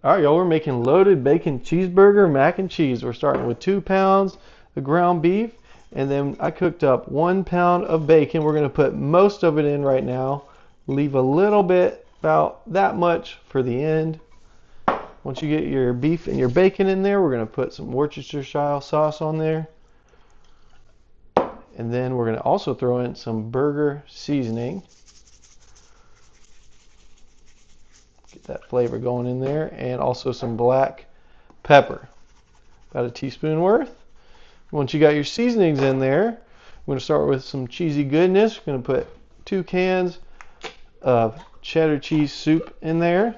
All right, y'all, we're making loaded bacon cheeseburger mac and cheese. We're starting with 2 pounds of ground beef, and then I cooked up 1 pound of bacon. We're gonna put most of it in right now. Leave a little bit, about that much for the end. Once you get your beef and your bacon in there, we're gonna put some Worcestershire sauce on there. And then we're gonna also throw in some burger seasoning. Get that flavor going in there, and also some black pepper, about a teaspoon worth. Once you got your seasonings in there, I'm going to start with some cheesy goodness. We're going to put 2 cans of cheddar cheese soup in there.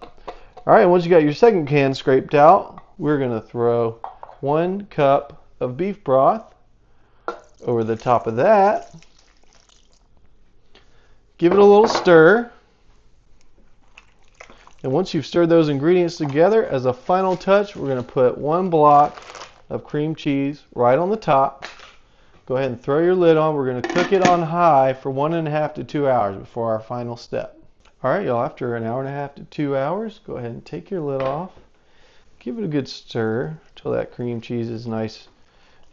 All right, once you got your second can scraped out, we're going to throw 1 cup of beef broth over the top of that. Give it a little stir. And once you've stirred those ingredients together, as a final touch, we're going to put 1 block of cream cheese right on the top. Go ahead and throw your lid on. We're going to cook it on high for 1.5 to 2 hours before our final step. All right, y'all, after 1.5 to 2 hours, go ahead and take your lid off. Give it a good stir until that cream cheese is nice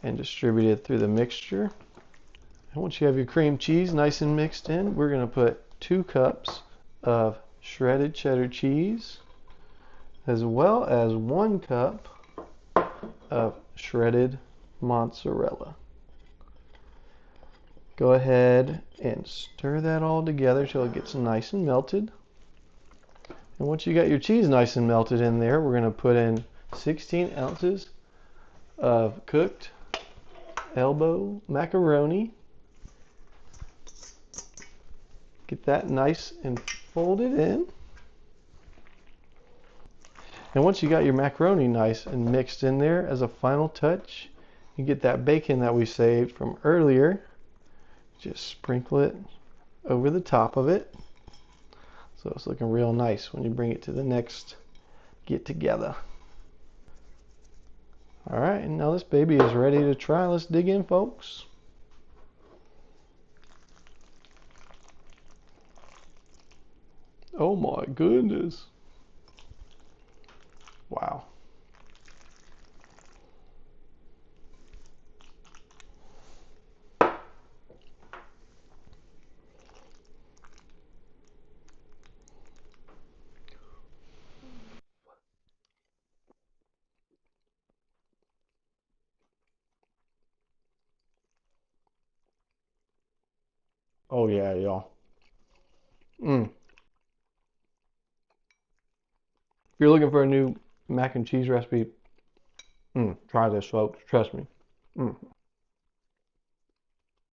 and distributed through the mixture. And once you have your cream cheese nice and mixed in, we're going to put 2 cups of shredded cheddar cheese, as well as 1 cup of shredded mozzarella. Go ahead and stir that all together till it gets nice and melted. And once you got your cheese nice and melted in there, we're going to put in 16 ounces of cooked elbow macaroni. Get that nice and folded in. And once you got your macaroni nice and mixed in there, as a final touch, you get that bacon that we saved from earlier. Just sprinkle it over the top of it. So it's looking real nice when you bring it to the next get together. All right, and now this baby is ready to try. Let's dig in, folks. Oh my goodness. Wow. Oh yeah, y'all. If you're looking for a new mac and cheese recipe, try this, folks. Trust me.